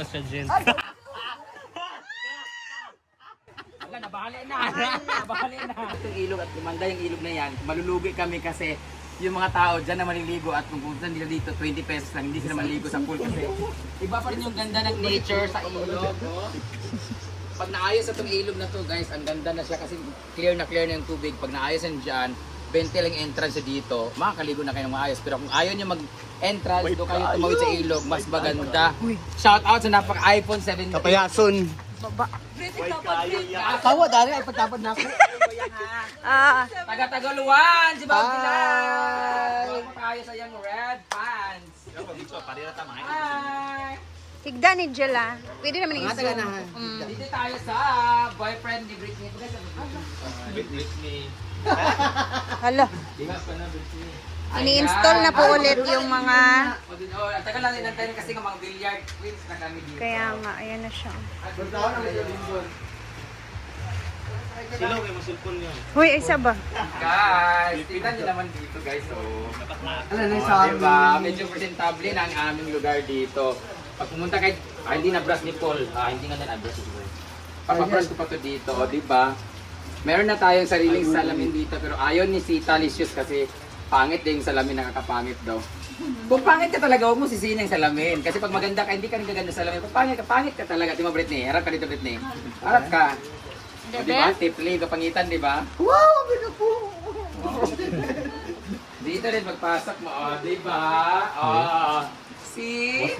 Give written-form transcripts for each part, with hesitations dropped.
Sa Jen. Nabahali na. Itong ilog at kumanda yung ilog na yan, malulugi kami kasi yung mga tao dyan na maliligo at kung pupunta nila dito, 20 pesos lang, hindi sila maliligo sa pool kasi iba pa rin yung ganda ng nature sa ilog. Oh. Pag naayos sa itong ilog na to guys, ang ganda na siya kasi clear na yung tubig. Pag naayos yan dyan, 20 lang yung entrance dito, makakaligo na kayo ng maayos. Pero kung ayaw nyo mag-entrance, doon kayo tumawid sa ilog, mas maganda. Shout out sa napaka-iPhone 7. Kapayason. Tawa dali ay pagtapad na ako. Taga-Tagaluan si Bagilay. Tayo sa yung red pants. Hi. Tigda ni Jella. Pwede naman yung zoom. Dito tayo sa boyfriend ni Britney. Britney. Hala. Ini-install na po ulit yung mga... Ang tagal lang din kasi ng mga billiard queens na kami dito. Kaya nga, ayan na siya. Sila may masulpon yun. Hoy, isa ba? Guys, tignan nyo naman dito guys. Ano na sa diba? Medyo presentable na ang aming lugar dito. Pag pumunta kayo, hindi na brush ni Paul. Hindi nga na-brush ni Paul. Papabrush ko pa to dito, diba? Meron na tayong sariling salamin dito pero ayaw ni Sita Licious kasi pangit din yung salamin, nakakapangit daw. Kung pangit ka talaga, huwag mo sisihin yung salamin. Kasi pag maganda ka, hindi ka nagaganda sa salamin. Pag pangit ka talaga. Di ba, Britney? Harap ka dito, Britney. Harap ka. O, di ba? Tipli, kapangitan, di ba? Wow, ganda po. Dito rin magpasok mo. O, di ba? O, see?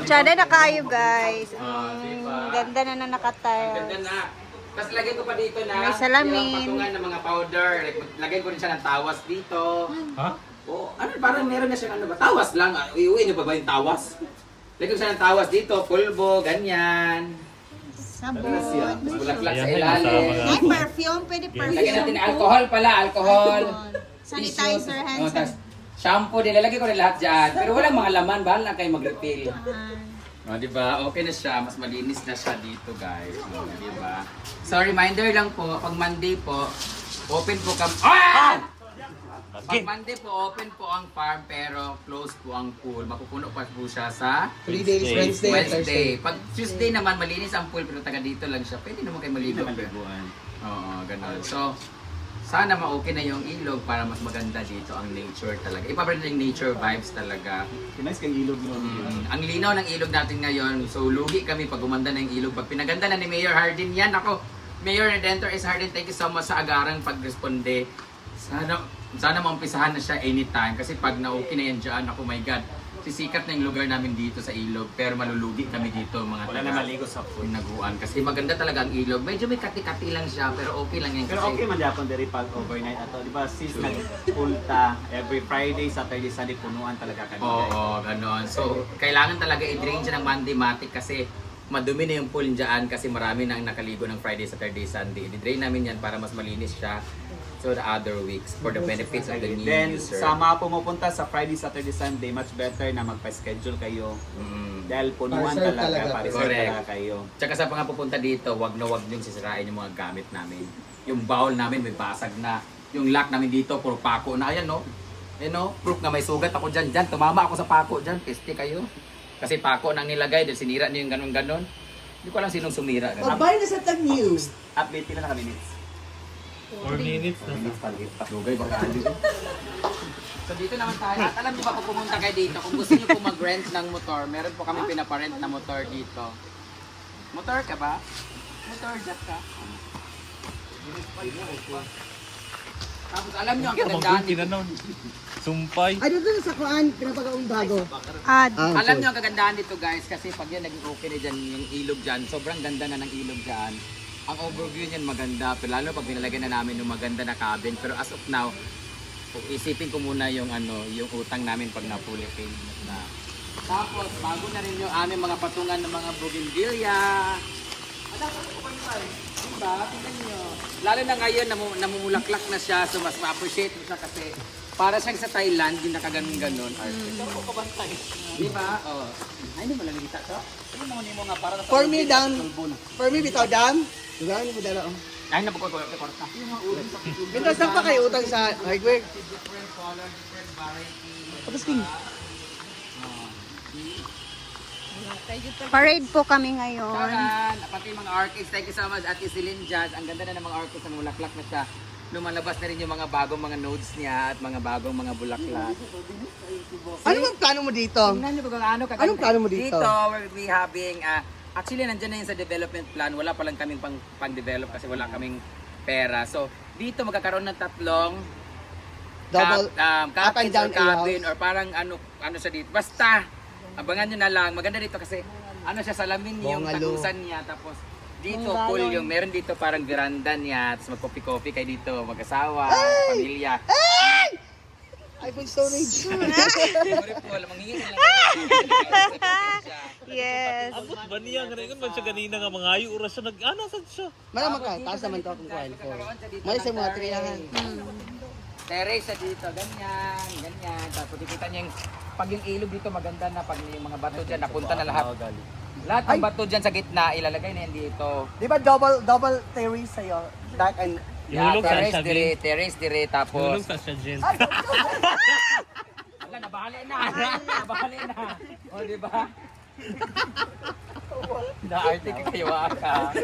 Tsada na kayo, guys. Diba? Ganda na Ganda nakatiles. na. Tapos lagyan ko pa dito na May salamin. ilang patungan ng mga powder. Like, lagyan ko rin siya ng tawas dito. Ha? O, ano, parang meron na siyang ano ba? Tawas lang. Iuwi niyo pa ba yung tawas? Lagyan ko siya ng tawas dito. Pulbo, ganyan. Sabon. Bulaklak sa Ayan, ilalim. Ay, perfume. Pwede Lagyan natin perfume. ng alcohol pala. Alcohol. Sanitizer, Tissue. hand O, tas shampoo din. Lalagyan ko rin lahat dyan. Pero walang mga laman. Bahala kayo mag-refill. O, diba? Okay na siya. Mas malinis na siya dito, guys. O, diba? So, reminder lang po, pag Monday po, open po kami. Ah! Pag Monday po, open po ang farm, pero close po ang pool. Mapupuno pa po siya sa 3 days, Wednesday, and Thursday. Wednesday. Pag Tuesday naman, malinis ang pool, pero taga dito lang siya. Pwede naman kayo maligo. Oo, ganun. So, sana ma-okay na yung ilog para mas maganda dito ang nature talaga. Iba pa rin yung nature vibes talaga. Nice kang ilog nun. Ang linaw ng ilog natin ngayon, so lugi kami pag gumanda na yung ilog. Pag pinaganda na ni Mayor Hardin yan, ako, Mayor Redentor is Hardin, thank you so much sa agarang pagresponde. Sana maumpisahan na siya anytime kasi pag na-okay na yan dyan, ako my God, sisikat na yung lugar namin dito sa ilog pero malulugi kami dito mga Wala na maligo sa pool. naguan kasi maganda talaga ang ilog. Medyo may kati-kati lang siya pero okay lang yan kasi. Pero okay man yapon diri pag overnight ato, di ba? Since nag-ulta every Friday, Saturday, Sunday punuan talaga kami. Oo, ganon. So, kailangan talaga i-drain siya ng Monday matic kasi madumi na yung pool dyan kasi marami nang nakaligo ng Friday, Saturday, Sunday. I-drain namin yan para mas malinis siya so the other weeks for the benefits of the new Then, user. sa mga pumupunta sa Friday, Saturday, Sunday, much better na magpa-schedule kayo. Dahil punuan Para-serve talaga, talaga. para-serve Correct. talaga kayo. Tsaka sa mga pupunta dito, wag na wag din sisirain yung mga gamit namin. Yung bowl namin may basag na. Yung lock namin dito, puro pako na. Ayan no. Ayan no. Proof na may sugat ako dyan. Tumama ako sa pako dyan. Peste kayo. Kasi pako nang nilagay. Dahil sinira niyo yung ganon-ganon. Hindi ko alam sinong sumira. Ganon. Abay na sa tag news. Update pila na kami minutes. 4 minutes na. Lugay baka So dito naman tayo. At alam niyo ba kung pumunta kayo dito, kung gusto niyo po mag-rent ng motor, meron po kami pinaparent na motor dito. Motor ka ba? Motor jet ka? Tapos alam niyo ang kagandahan dito. Sumpay. Ay, dito sa kuan, pinapagaong bago. Alam niyo ang kagandahan dito guys, kasi pag yan naging okay na dyan, yung ilog dyan, sobrang ganda na ng ilog dyan. Ang overview niyan maganda, pero lalo pag binalagyan na namin yung maganda na cabin. Pero as of now, isipin ko muna yung yung utang namin pag na-fully paid na. Tapos, bago na rin yung aming mga patungan ng mga bougainvillea. Diba? Tingnan nyo. Lalo na ngayon, namumulaklak na siya, so mas ma-appreciate mo siya kasi para siyang sa Thailand, yung nakaganon-ganon. Ito ko kabantay. Diba? Oh. Ay, hindi mo lang nakita to? Hindi mo nga para For me, down. For me, bitaw dam. Diba? Ano mo dala? Ay, nabukorta. Mintas lang pa kayo utang sa hardware. Different color, different variety. Tapos king. Parade po kami ngayon. Taran, pati yung mga orchids. Thank you so much, Ate Celine Jazz. Ang ganda na ng mga orchids na bulaklak na siya. Lumalabas na rin yung mga bagong mga nodes niya at mga bagong mga bulaklak. Ano bang plano mo dito? Tingnan niyo ba kung ano kaganda. Anong plano mo dito? Dito, we'll be having, actually nandyan na yun sa development plan. Wala pa lang kaming pang-develop kasi wala kaming pera. So, dito magkakaroon ng tatlong Double, cottage up and down or cabin house. or parang ano siya dito. Basta, abangan nyo na lang. Maganda dito kasi ano siya, salamin yung Bungalow. tagusan niya. Tapos dito, pool yung meron dito parang veranda niya. Tapos mag-coffee-coffee kayo dito. Mag-asawa, pamilya. iPhone storage. Sorry po, manghingi sila. Yes. Abot ba niya? Ganun man siya ganina nga mga ayo oras siya nag-ana sad siya. Malamang ka, taas naman to akong kuhan ko. Mali sa mga triyahan. Terrace sa dito, ganyan, ganyan. Tapos ikita niyo yung, pag yung ilog dito maganda na, pag yung mga bato dyan, napunta na lahat. Lahat ng bato dyan sa gitna, ilalagay na yan dito. Di ba double terrace sa'yo? Dark and... Ihulog sa siya, Terrace dire, tapos... Ihulog sa siya, Jen. Wala, nabahali na. Nabahali na. O, di ba? Na-arte ka kayo, ka.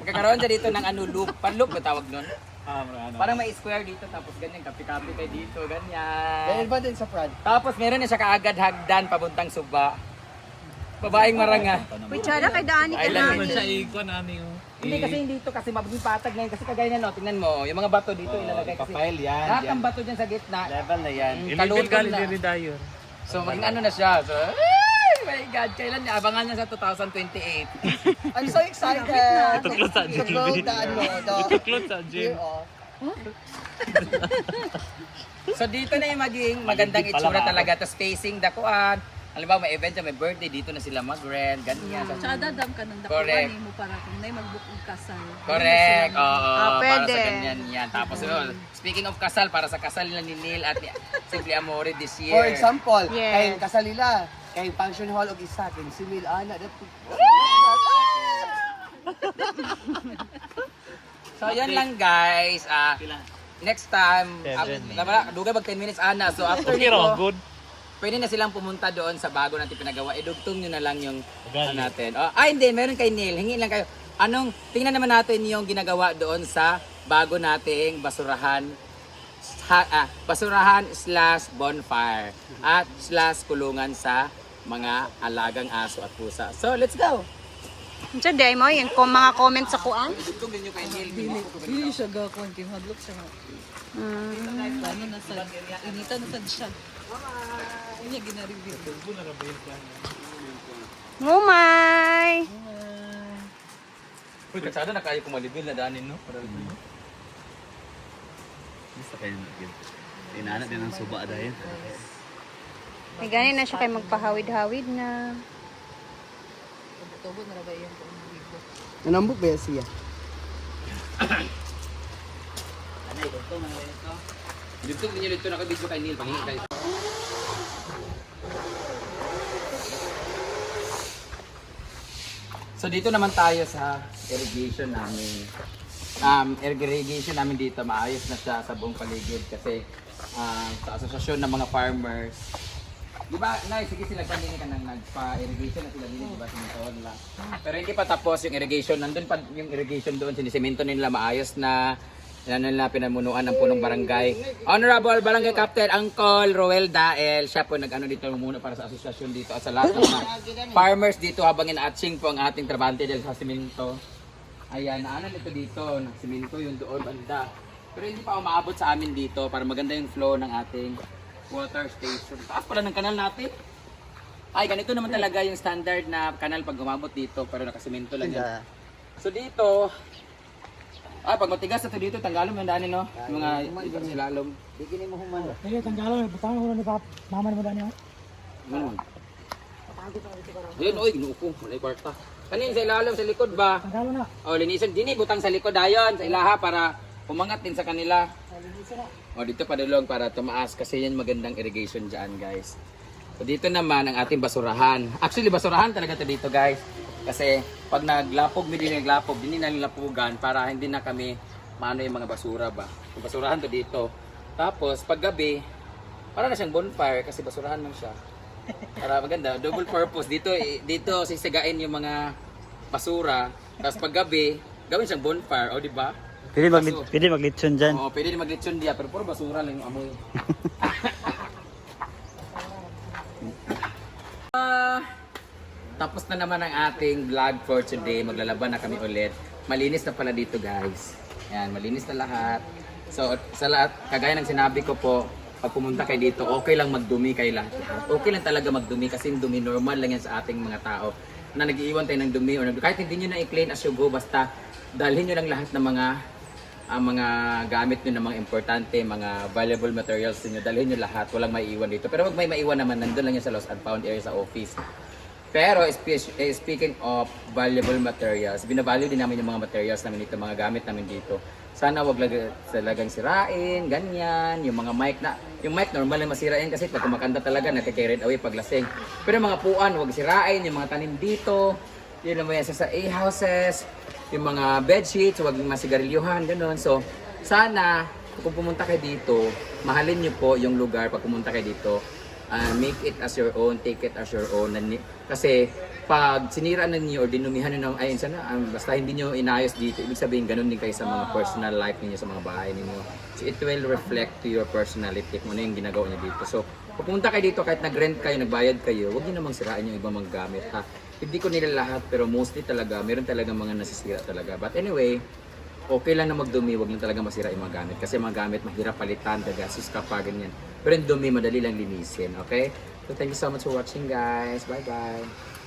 Magkakaroon dyan dito ng ano, loop. Pan-loop ba tawag nun? Parang may square dito, tapos ganyan, kapi-kapi kayo dito, ganyan. Dahil ba din sa front? Tapos meron na siya kaagad hagdan, pabuntang Suba. Babaeng maranga. Kutsara kay Dani ka Island Man Dani. siya ikon ano yung... Hindi kasi dito kasi magiging patag ngayon. Kasi kagaya na no, tingnan mo, yung mga bato dito ilalagay kasi. Papel yan. Lahat yan. ng bato dyan sa gitna. Level na yan. Illegal Kalutol gali na. diri dayon. So maging ano na siya. So, ay, my God, kailan niya? Abangan niya sa 2028. I'm so excited! Tuklot sa To Jen. go the ano, Tuklot sa Jen. So dito na yung maging magandang itsura talaga. Tapos facing dakuan. Alam ba, may event siya, may birthday, dito na sila mag-rent, ganyan. Tsaka dadam ka ng Correct. dakuan mo para kung may mag-book ng kasal. Correct. Oo, para pwede. sa ganyan yan. Tapos yun, speaking of kasal, para sa kasal nila ni Neil at ni Simply Amore this year. For example, Yes. kay kasalila, kay function hall og isa, kay si Mil Ana. So yan lang guys. Next time, dugay mag 10 minutes ana. So after Okay raw, nito, good. pwede na silang pumunta doon sa bago natin pinagawa. Idugtong nyo na lang yung Ugali. ano natin. Hindi, meron kay Neil. Hingin lang kayo. Tingnan naman natin yung ginagawa doon sa bago nating basurahan. Basurahan / bonfire at / kulungan sa mga alagang aso at pusa. So, let's go! Diyan, day mo, yung mga comments sa kuan. Idugtong din nyo kay Neil. Hindi siya gakon, kay madlock siya. Ano na sa, inita na sa siya. Ano niya ginareview? Mumay! Uy, katsada na kayo kumalibil na daanin, no? Basta kayo inanat din ang suba dahil. May ganin na siya kay magpahawid-hawid na. Tubo na ba yung video? Nanambok ba yan siya? Dugtong din nyo dito nakabidyo kay Neil. Panghingi kayo. So dito naman tayo sa irrigation namin. Irrigation namin dito, maayos na siya sa buong paligid kasi sa asosasyon ng mga farmers. Di ba, Nay, sige sila kanina ka nang nagpa-irrigation na sila din, di ba, sinintoon lang. Pero hindi pa tapos yung irrigation, nandun pa yung irrigation doon, sinisemento nila maayos na. Yan nila pinamunuan ng punong barangay. Honorable Barangay Captain Uncle Roel Dael, siya po nag-ano dito muna para sa asosasyon dito at sa lahat ng mga farmers dito habang ina-atching po ang ating trabante dahil sa simento. Ayan, naanan ito dito, ng simento yung doon banda. Pero hindi pa umaabot sa amin dito para maganda yung flow ng ating water station. Taas pala ng kanal natin. Ay, ganito naman talaga yung standard na kanal pag umabot dito pero nakasimento lang yan. So dito, pag matigas na ito dito, tanggalon mo yung daanin, no? Yung mga ibang silalom. Bigyan mo human. Sige, tanggalan. Butang mo ni Papa. Mama mo dani. Ano? Ayun, oy, ginuupo. Wala yung kwarta. Kanin sa ilalom, sa likod ba? Tanggalan na. O, linisan. Dini, butang sa likod ayon, sa ilaha para umangat din sa kanila. O, dito padulong para tumaas kasi yan magandang irrigation dyan, guys. So, dito naman ang ating basurahan. Actually, basurahan talaga ito dito, guys. Kasi pag naglapog, hindi nalapugan para hindi na kami maano yung mga basura ba. Yung basurahan to dito. Tapos pag gabi, para na siyang bonfire kasi basurahan man siya. Para maganda, double purpose. Dito sisagain yung mga basura. Tapos paggabi, gawin siyang bonfire, o di ba? Pwede maglitson dyan. Oo, pwede din maglitsyon diya, pero puro basura lang yung amoy. Tapos na naman ang ating vlog for today. Maglalaban na kami ulit. Malinis na pala dito, guys. Ayan, malinis na lahat. So, sa lahat, kagaya ng sinabi ko po, pag pumunta kayo dito, okay lang magdumi kayo lahat. Okay lang talaga magdumi kasi yung dumi normal lang yan sa ating mga tao na nag-iiwan tayo ng dumi or kahit hindi nyo na i-clean as you go, basta dalhin nyo lang lahat ng mga gamit nyo na mga importante, mga valuable materials niyo, dalhin nyo lahat, walang maiiwan dito. Pero wag may maiwan naman, nandun lang yan sa lost and found area sa office. Pero speaking of valuable materials, binavalue din namin yung mga materials namin dito, mga gamit namin dito. Sana wag talagang sirain, ganyan, yung mga yung mic normal lang masirain kasi pag kumakanta talaga nagka-carried away pag lasing. Pero mga puan, wag sirain, yung mga tanim dito, yun naman yan sa A-houses, yung mga bed sheets, wag masigarilyuhan, gano'n. So, sana kung pumunta kayo dito, mahalin nyo po yung lugar pag pumunta kayo dito. Make it as your own, take it as your own. Kasi pag sinira na niyo or dinumihan nyo ng, sana, basta hindi nyo inayos dito, ibig sabihin ganun din kayo sa mga personal life niyo sa mga bahay niyo. So it will reflect to your personality kung ano yung ginagawa niyo dito. So kung pumunta kayo dito, kahit nag-rent kayo, nagbayad kayo, huwag niyo namang sirain yung ibang mga gamit. Hindi ko nila lahat, pero mostly talaga, meron talaga mga nasisira talaga. But anyway, okay lang na magdumi, wag lang talaga masira yung mga gamit. Kasi mga gamit, mahirap palitan, gagastos ka pa, ganyan. Pero yung dumi, madali lang linisin, okay? So thank you so much for watching, guys. Bye-bye!